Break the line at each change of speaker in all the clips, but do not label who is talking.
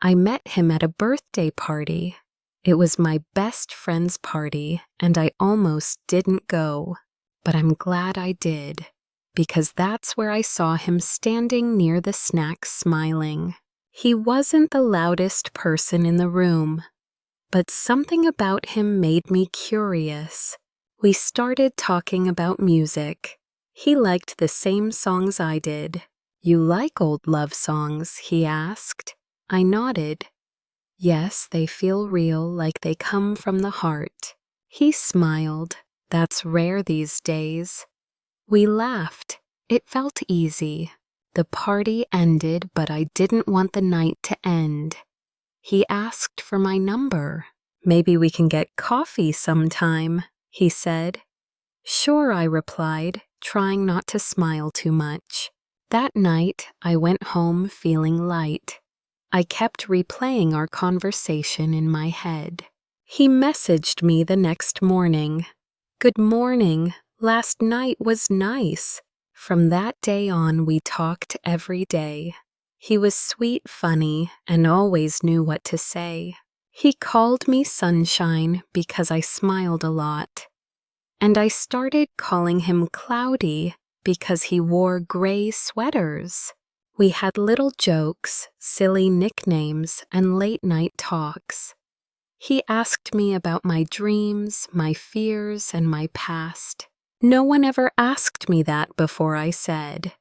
I met him at a birthday party. It was my best friend's party, and I almost didn't go. But I'm glad I did, because that's where I saw him standing near the snacks smiling. He wasn't the loudest person in the room, but something about him made me curious. We started talking about music. He liked the same songs I did. "You like old love songs?" he asked. I nodded. Yes, they feel real, like they come from the heart. He smiled. That's rare these days. We laughed. It felt easy. The party ended, but I didn't want the night to end. He asked for my number. "Maybe we can get coffee sometime," he said. "Sure," I replied, trying not to smile too much. That night, I went home feeling light. I kept replaying our conversation in my head. He messaged me the next morning. "Good morning. Last night was nice." From that day on, we talked every day. He was sweet, funny, and always knew what to say. He called me Sunshine because I smiled a lot. And I started calling him Cloudy because he wore gray sweaters. We had little jokes, silly nicknames, and late-night talks. He asked me about my dreams, my fears, and my past. No one ever asked me that before I said,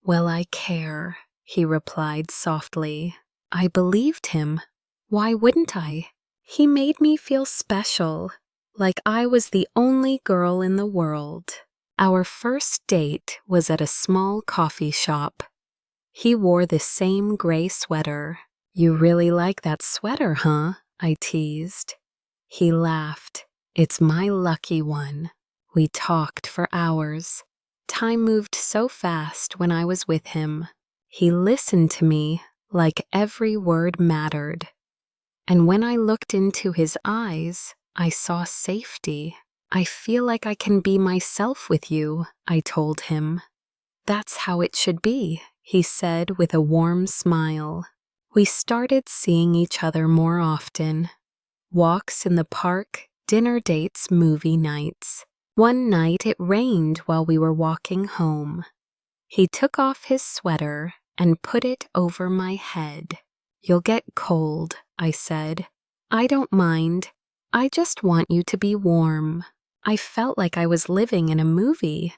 "Well, I care," he replied softly. I believed him. Why wouldn't I? He made me feel special, like I was the only girl in the world. Our first date was at a small coffee shop. He wore the same gray sweater. "You really like that sweater, huh?" I teased. He laughed. "It's my lucky one." We talked for hours. Time moved so fast when I was with him. He listened to me like every word mattered. And when I looked into his eyes, I saw safety. "I feel like I can be myself with you," I told him. "That's how it should be," he said with a warm smile. We started seeing each other more often. Walks in the park, dinner dates, movie nights. One night it rained while we were walking home. He took off his sweater and put it over my head. "You'll get cold," I said. "I don't mind. I just want you to be warm." I felt like I was living in a movie.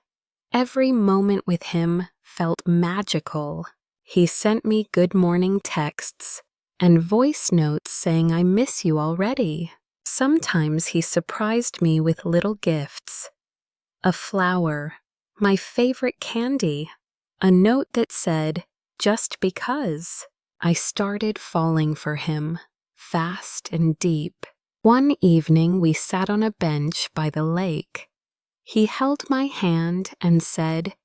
Every moment with him felt magical. He sent me good morning texts and voice notes saying "I miss you already." Sometimes he surprised me with little gifts. A flower, my favorite candy, a note that said, "Just because." I started falling for him, fast and deep. One evening we sat on a bench by the lake. He held my hand and said,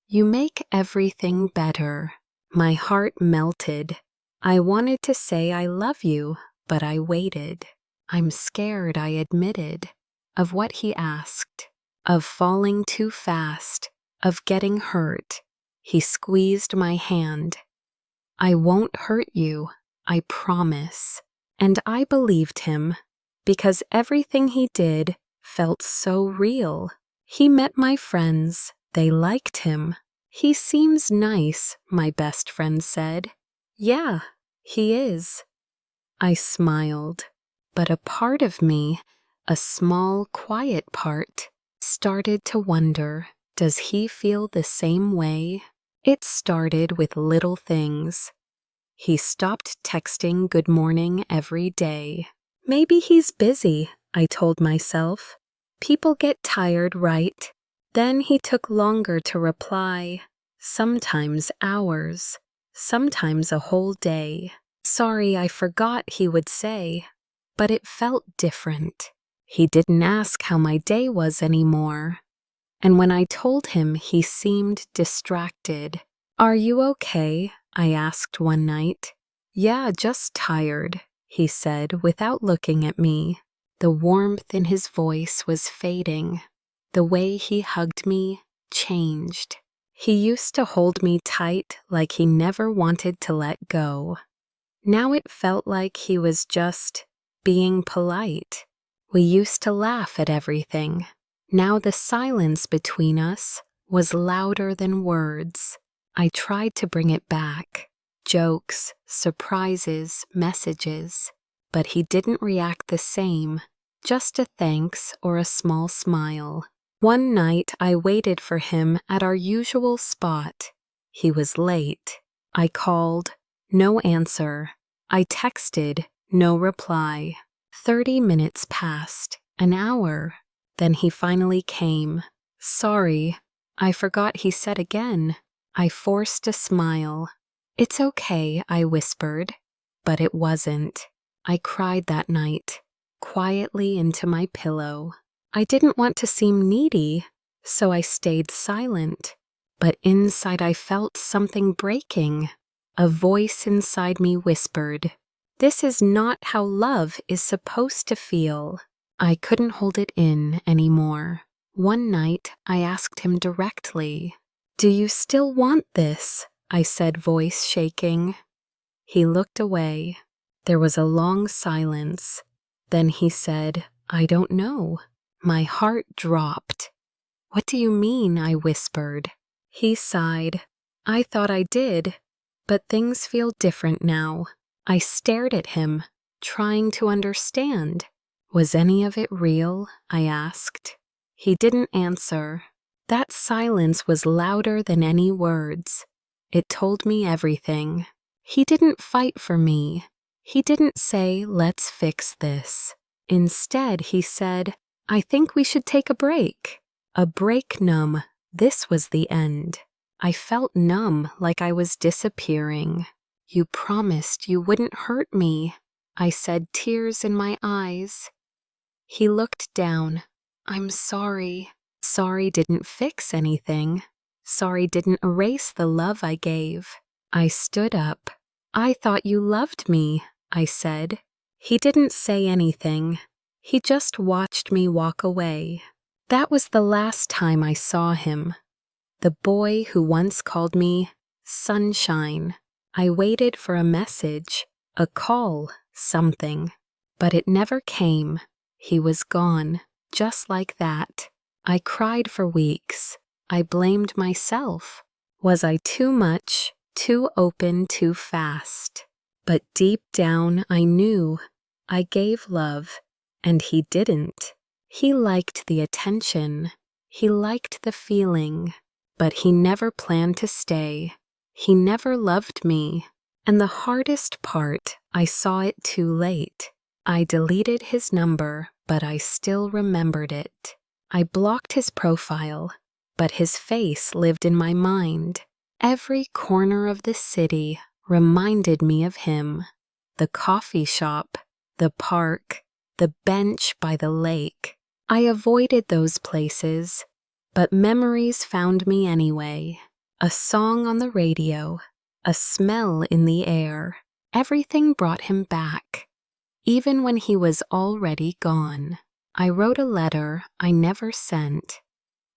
"You make everything better." My heart melted. I wanted to say "I love you," but I waited. "I'm scared," I admitted, of what he asked, of falling too fast, of getting hurt. He squeezed my hand. "I won't hurt you, I promise." And I believed him, because everything he did felt so real. He met my friends. They liked him. "He seems nice," my best friend said. "Yeah, he is." I smiled, but a part of me, a small, quiet part, started to wonder, does he feel the same way? It started with little things. He stopped texting good morning every day. Maybe he's busy, I told myself. People get tired, right? Then he took longer to reply, sometimes hours, sometimes a whole day. "Sorry, I forgot," he would say, but it felt different. He didn't ask how my day was anymore. And when I told him, he seemed distracted. "Are you okay?" I asked one night. "Yeah, just tired," he said without looking at me. The warmth in his voice was fading. The way he hugged me changed. He used to hold me tight like he never wanted to let go. Now it felt like he was just being polite. We used to laugh at everything. Now the silence between us was louder than words. I tried to bring it back. Jokes, surprises, messages. But he didn't react the same. Just a thanks or a small smile. One night I waited for him at our usual spot. He was late. I called. No answer. I texted. No reply. 30 minutes passed. An hour. Then he finally came. Sorry. I forgot, he said again. I forced a smile. It's okay, I whispered. But it wasn't. I cried that night, quietly into my pillow. I didn't want to seem needy, so I stayed silent. But inside I felt something breaking. A voice inside me whispered, "This is not how love is supposed to feel." I couldn't hold it in anymore. One night I asked him directly, "Do you still want this?" I said, voice shaking. He looked away. There was a long silence. Then he said, "I don't know." My heart dropped. "What do you mean?" I whispered. He sighed. "I thought I did, but things feel different now." I stared at him, trying to understand. Was any of it real? I asked. He didn't answer. That silence was louder than any words. It told me everything. He didn't fight for me. He didn't say, "Let's fix this." Instead, he said, "I think we should take a break." A break numb. This was the end. I felt numb, like I was disappearing. "You promised you wouldn't hurt me," I said, tears in my eyes. He looked down. "I'm sorry." Sorry didn't fix anything. Sorry didn't erase the love I gave. I stood up. "I thought you loved me," I said. He didn't say anything. He just watched me walk away. That was the last time I saw him. The boy who once called me Sunshine. I waited for a message, a call, something. But it never came. He was gone, just like that. I cried for weeks. I blamed myself. Was I too much, too open, too fast? But deep down I knew. I gave love, and he didn't. He liked the attention. He liked the feeling. But he never planned to stay. He never loved me. And the hardest part, I saw it too late. I deleted his number, but I still remembered it. I blocked his profile, but his face lived in my mind. Every corner of the city reminded me of him. The coffee shop, the park, the bench by the lake. I avoided those places, but memories found me anyway. A song on the radio, a smell in the air. Everything brought him back, even when he was already gone. I wrote a letter I never sent.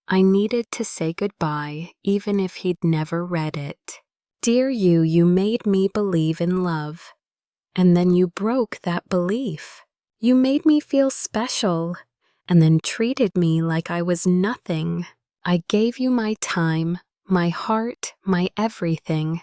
I needed to say goodbye, even if he'd never read it. "Dear you, you made me believe in love. And then you broke that belief. You made me feel special, and then treated me like I was nothing. I gave you my time, my heart, my everything,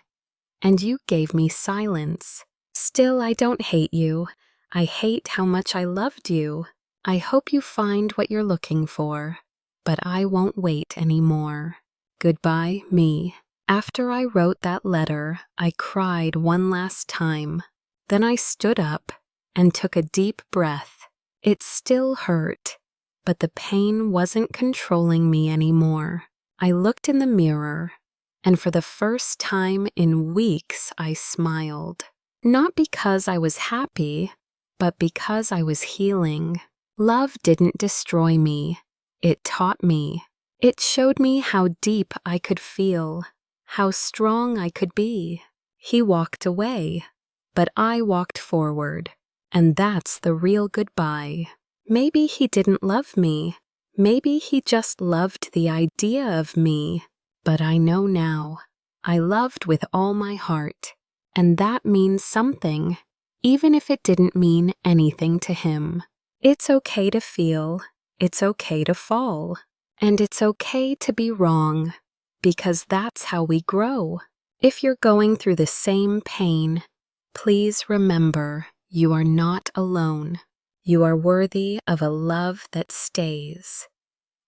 and you gave me silence. Still, I don't hate you. I hate how much I loved you. I hope you find what you're looking for, but I won't wait anymore. Goodbye, me." After I wrote that letter, I cried one last time. Then I stood up and took a deep breath. It still hurt, but the pain wasn't controlling me anymore. I looked in the mirror, and for the first time in weeks I smiled. Not because I was happy, but because I was healing. Love didn't destroy me. It taught me. It showed me how deep I could feel, how strong I could be. He walked away, but I walked forward, and that's the real goodbye. Maybe he didn't love me. Maybe he just loved the idea of me. But I know now. I loved with all my heart. and that means something, even if it didn't mean anything to him. It's okay to feel, it's okay to fall, and it's okay to be wrong, because that's how we grow. If you're going through the same pain, please remember you are not alone. You are worthy of a love that stays,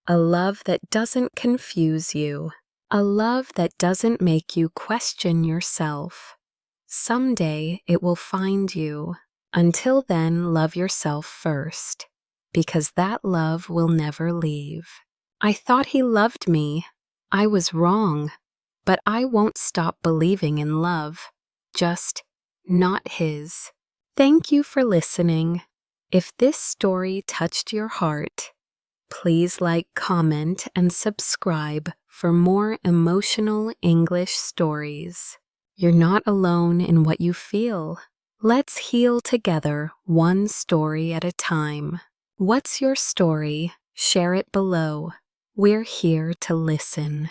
a love that doesn't confuse you, a love that doesn't make you question yourself. Someday it will find you. Until then, love yourself first, because that love will never leave. I thought he loved me. I was wrong, but I won't stop believing in love, just not his. Thank you for listening. If this story touched your heart, please like, comment, and subscribe for more emotional English stories. You're not alone in what you feel. Let's heal together, one story at a time. What's your story? Share it below. We're here to listen.